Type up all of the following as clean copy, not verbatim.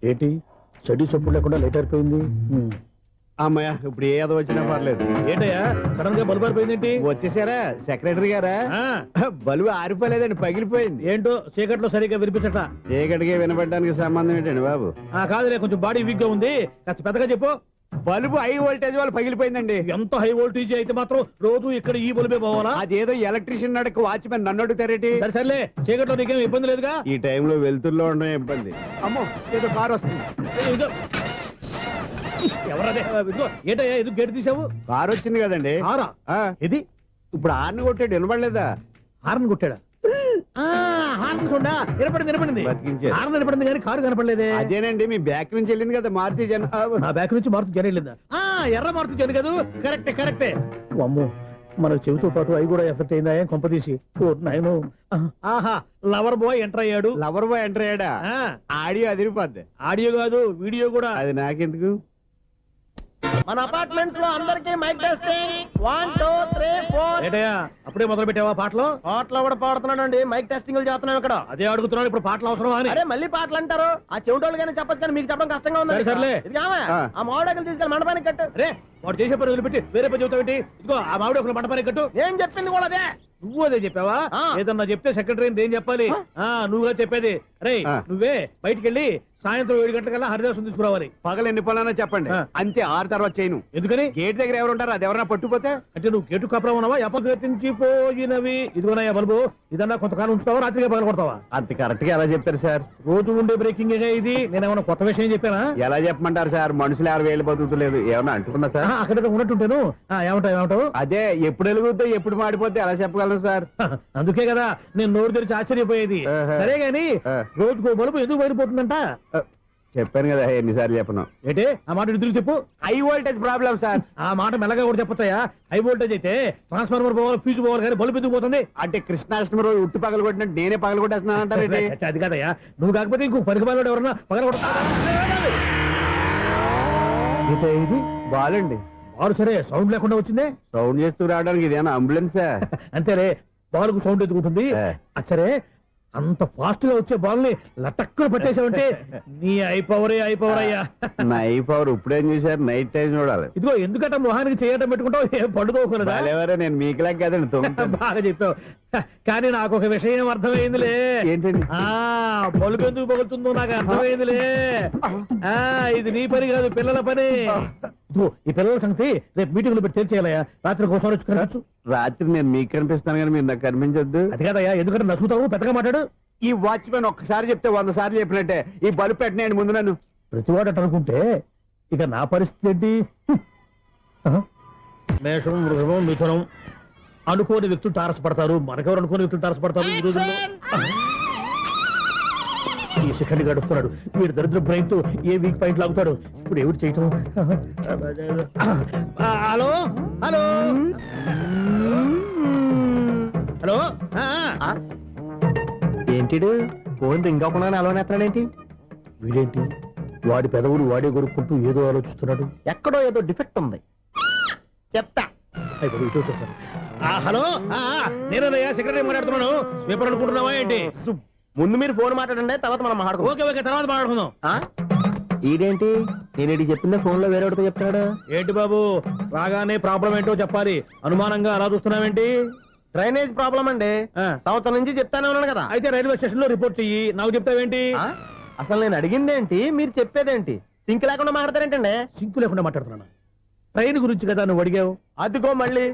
ఏంటి చెడు చెప్పుడు లేకుండా లేట్ అయిపోయింది. అమ్మయ్య ఇప్పుడు ఏదో వచ్చినా పర్లేదు. ఏంటయ్యా సడన్ గా బల్బు అయిపోయింది ఏంటి? వచ్చేసారా సెక్రటరీ గారా? బల్బు ఆరిపోలేదండి, పగిలిపోయింది. ఏంటో చీకట్లో సరిగ్గా వినిపించట. చీకటికి వినపడడానికి సంబంధం ఏంటండి బాబు? కాదులే, కొంచెం బాడీ వీక్ గా ఉంది, కాస్త పెద్దగా చెప్పు. బల్బు హై వోల్టేజ్ వాళ్ళు పగిలిపోయిందండి. ఎంత హై వోల్టేజ్ అయితే మాత్రం రోజు ఇక్కడ ఈ బల్బే పోవాలా? అదేదో ఎలక్ట్రీషియన్ నడక వాచ్మెన్ నన్ను అడుగుతారేటి? సరే సర్లే, చీకట్లో నీకేం ఇబ్బంది లేదుగా? ఈ టైంలో వెళ్తుల్లో ఉండడం ఇబ్బంది. అమ్మో ఏదో కారు వస్తుంది. ఎవరదే? ఏంటయ్యా ఎందుకు గేటు తీసావు? కారు వచ్చింది కదండి. కారా? ఇది ఇప్పుడు హార్న్ కొట్టాడు, వినపడలేదా? హార్న్ కొట్టాడా? హార్న్ చూడా వినపడింది. బతికించాడు. హార్న్ వినపడింది కానీ కారు కనపడలేదే. అదేనండి మీ బ్యాక్ నుంచి వెళ్ళింది కదా మారుతి జన. నా బ్యాక్ నుంచి మారుతి జన వెళ్ళిందా? ఎర్ర మారుతి జన కదా. కరెక్టే. అమ్మో, మన చెవితో పాటు అవి కూడా ఎఫెక్ట్ అయిందా కొంపదీసి? ఆహా, లవర్ బాయ్ ఎంటర్ అయ్యాడు. లవర్ బాయ్ ఎంటర్ అయ్యాడా? ఆడియో అదిరిపోద్ది. ఆడియో కాదు వీడియో కూడా. అది నాకెందుకు? మన అపార్ట్మెంట్స్ లో అందరికి మైక్ టెస్టింగ్ 1 2 3 4. ఏంటయ్యా అప్పుడే మొదలు పెట్టావా పాటలు? పాటలు కూడా పాడుతున్నాడు, మైక్ టెస్టింగ్ చేస్తున్నాం ఇక్కడ. అదే అడుగుతున్నాడు, ఇప్పుడు పాటలు అవసరమా అని. అరే మళ్ళీ పాటలు అంటారు, ఆ చెవిటోళ్ళు కానీ చెప్పచ్చు కానీ మీకు చెప్పడం కష్టంగా ఉంది. సర్లే ఆ మామిడాకులు తీసుకెళ్ళి మండపానికి కట్టు. రే వాడు చేసే పని వదిలిపెట్టి వేరే పని చెబుతావు ఏంటి? ఇదిగో ఆ మామిడి ఒకరు మండపానికి కట్టు. నేను చెప్పింది కూడా అదే. నువ్వు అదే చెప్పావా? ఏదన్నా చెప్తే సెక్రటరీ ఏం చెప్పాలి? నువ్వుగా చెప్పేది. రే నువ్వే బయటికి వెళ్ళి సాయంత్రం 7 గంటలకల్లా హరిదాసు తీసుకురావాలి. పగలు ఎన్ని పనులన్నా చెప్పండి, అంతే. 6 తర్వాత చేయను. ఎందుకని? గేట్ దగ్గర ఎవరు ఉంటారు, అది ఎవరన్నా పట్టుపోతే? అంటే నువ్వు గేటు కాపురా ఉన్నావా? ఎప్పగతించిపోయినవి ఇదిగోనయ్యా బల్బు, ఇదన్నా కొంతకాలం ఉంచుతావా, రాత్రిగా పగల కొడతావా? అంత కరెక్ట్ గా ఎలా చెప్తారు సార్? రోజు ఉండే బ్రేకింగ్ ఇది. నేనేమన్నా కొత్త విషయం చెప్పానా? ఎలా చెప్పమంటారు సార్? మనుషులు 6 వేలు బతుకుతలేదు, ఏమన్నా అంటున్నా సార్? అక్కడ ఉన్నట్టుంటాను. ఏమంటావు? అదే ఎప్పుడు వెలుగుతో ఎప్పుడు మాడిపోతే ఎలా చెప్పగలను సార్? అందుకే కదా నేను నోరు తెరిచి ఆశ్చర్యపోయేది. సరే గాని రోజుకో బల్బు ఎందుకు బయటపోతుందంట? చెప్పాను కదా, ఎన్నిసార్లు చెప్పను. ఏంటే ఆ మాట ఎదురు చెప్పు. High voltage problem sir. ఆ మాట మెల్లగా కూడా చెప్పొచ్చాయా? హై వోల్టేజ్ అయితే ట్రాన్స్ఫార్మర్ పోవాలి, ఫ్యూజ్ పోవాలి, కానీ బల్బు ఎందుకు పోతుంది? అంటే కృష్ణాష్టమి రోజు ఉట్టి పగలు కొట్టినట్టు నేనే పగలు కొట్టేస్తున్నాను అంటారు. అది కాదయ్యా, నువ్వు కాకపోతే ఇంకో పనికి బాగా ఎవరన్నా పగల కొడతా. ఇది బాలండి. బాలు సరే, సౌండ్ లేకుండా వచ్చిందే. సౌండ్ చేస్తూ రావడానికి ఇదేనా అంబులెన్సా? అంతేలే, బాలుకు సౌండ్ ఎదుగుతుంది. సరే, అంత ఫాస్ట్ గా వచ్చే బాల్ ని లటక్కులు పట్టేసావంటే నీ అయిపవర్ అయ్యా. నా అయిపవర్ ఇప్పుడేం చూసారు? నైట్ టైం చూడాలి. ఇదిగో ఎందుకంటే మొహానికి చేయడం పెట్టుకుంటావు, ఏం పండుకోకూడదా? నేను మీకులాగా కదండి. బాగా చెప్పావు, కానీ నాకు ఒక విషయం అర్థమైందిలే. ఏంటండి? బల్బు ఎందుకు పగులుతుందో నాకు అర్థమైందిలే. ఇది నీ పని కాదు, పిల్లల పని. ఇదిగో ఈ పిల్లల సంగతి రేపు మీటింగ్ లో పెట్టి తెలిసేయాలయ్యా. రాత్రి కోసం వచ్చి రాత్రి నేను మీకు కనిపిస్తాను కానీ మీరు నాకు కనిపించొద్దు. అది కాదయ్యా, ఎందుకంటే నచ్చుతావు, పెద్దగా మాట్లాడు. ఈ వాచ్మెన్ ఒక్కసారి చెప్తే 100 సార్లు చెప్పినట్టే. ఈ బల్బు పెట్టినాయండి ముందు నన్ను. ప్రతివాడు అనుకుంటే ఇక నా పరిస్థితి ఏంటి? మేషం, వృషభం, మిథునం అనుకోని వ్యక్తులు తారసపడతారు. మనకెవరు అనుకోని వ్యక్తులు తారసపడతారు ఈ రోజుల్లో? ఈ సెకండ్ గడుపుతున్నాడు వీడు. దరిద్ర బ్రెయిన్ తో ఏ వీక్ పాయింట్ లాగుతాడు. ఇప్పుడు ఎవరు చేయటం? Hello hello hello. ఏంటిడు ఫోన్ రింగ్ అవ్వకుండా అలవనేస్తాడేంటి? వీడేంటి వాడి పెదవులు వాడే కొరుక్కుంటూ ఏదో ఆలోచిస్తున్నాడు. ఎక్కడో ఏదో డిఫెక్ట్ ఉంది, చెప్తా. హలో, నేనయ్యా సెక్రటరీ మాట్లాడుతున్నాను. స్వీపర్ అనుకుంటున్నావా ఏంటి? ముందు మీరు ఫోన్ మాట్లాడండి, తర్వాత మనం మాట్లాడుకో. ఓకే, తర్వాత మాట్లాడుకుందాం. ఇదేంటి నేను చెప్పిందే ఫోన్ లో వేరే చెప్తాడు? ఏంటి బాబు, రాగానే ప్రాబ్లం ఏంటో చెప్పాలి. అనుమానంగా అలా చూస్తున్నావేంటి? డ్రైనేజ్ ప్రాబ్లం అండి. సంవత్సరం నుంచి చెప్తానే ఉన్నాను కదా. అయితే రైల్వే స్టేషన్ లో రిపోర్ట్ చెయ్యి, నాకు చెప్తావేంటి? అసలు నేను అడిగిందేంటి, మీరు చెప్పేదేంటి? సింక్ లేకుండా మాట్లాడతారేంటండి? సింక్ లేకుండా మాట్లాడుతున్నాను. ట్రైన్ గురించి కదా నువ్వు అడిగావు. అదిగో మళ్ళీ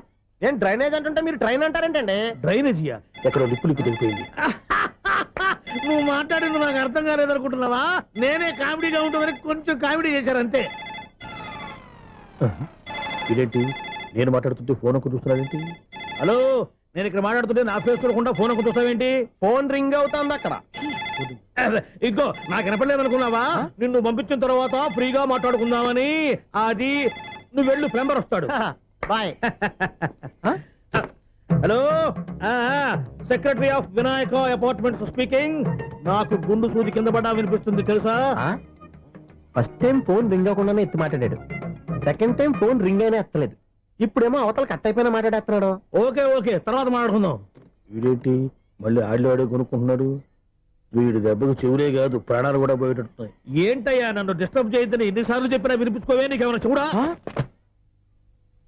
నేను డ్రైనేజ్ అంటుంటే మీరు ట్రైన్ అంటారేంటండి? డ్రైనేజీయా? ఎక్కడో లిప్పు దిగిపోయింది. నువ్వు మాట్లాడింది నాకు అర్థం కాలేదనుకుంటున్నావా? నేనే కామెడీగా ఉంటుందని కొంచెం కామెడీ చేశారు అంతే. ఇదేంటి నేను మాట్లాడుతుంటే ఫోన్ ఒక్క చూస్తున్నావేంటి? హలో, నేను ఇక్కడ మాట్లాడుతుంటే నా ఫేస్ చూడకుండా ఫోన్ ఒక్క చూస్తావేంటి? ఫోన్ రింగ్ అవుతుంది అక్కడ. ఇదిగో నాకు వినపడలేదనుకున్నావా? నిన్ను పంపించిన తర్వాత ఫ్రీగా మాట్లాడుకుందామని. అది నువ్వు వెళ్ళు, ప్లంబర్ వస్తాడు. Bye. Hello, secretary of Vinayaka apartments speaking. నాకు గుండు సూది కింద పడ్డా వినిపిస్తుంది తెలుసా? ఫస్ట్ టైం ఫోన్ రింగ్ అవ్వకుండానే ఎత్తి మాట్లాడాడు, సెకండ్ టైం ఫోన్ రింగ్ అయినా ఎత్తలేదు, ఇప్పుడేమో అవతల కట్ అయిపోయినా మాట్లాడేస్తున్నాడు. ఓకే తర్వాత మాట్లాడుకుందాం. వీడేంటి మళ్ళీ ఆడిలో ఆడే కొనుక్కుంటున్నాడు? వీడి దెబ్బకు చెవులే కాదు ప్రాణాలు కూడా పోయేటట్టున్నాయి. ఏంటయ్యా నన్ను డిస్టర్బ్ చేయొద్దని ఎన్నిసార్లు చెప్పినా వినిపించుకోవే, నీకేమైనా చూడా?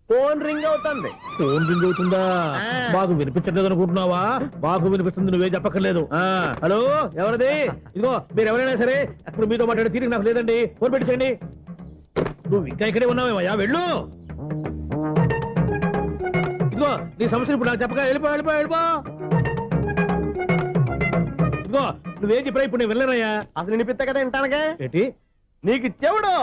ఫోన్ రింగ్ అవుతుంది. ఫోన్ రింగ్ అవుతుందా? మాకు వినిపించట్లేదు అనుకుంటున్నావా? మాకు వినిపిస్తుంది, నువ్వే చెప్పక్కర్లేదు. హలో, ఎవరిది? ఇదిగో మీరు ఎవరైనా సరే ఇప్పుడు మీతో మాట్లాడే తీరిక నాకు లేదండి, ఫోన్ పెట్టేసేయండి. నువ్వు ఇంకా ఇక్కడే ఉన్నావేమయ్యా, వెళ్ళు. ఇదిగో నీ సమస్యలు ఇప్పుడు నాకు చెప్పక వెళ్ళిపో వెళ్ళిపో వెళ్ళిపో. ఇదిగో నువ్వేం చెప్పరా ఇప్పుడు నేను వెళ్ళానయ్యా. అసలు వినిపిస్తా కదా వింటానగా. ఏంటి? నీకు చెవుడు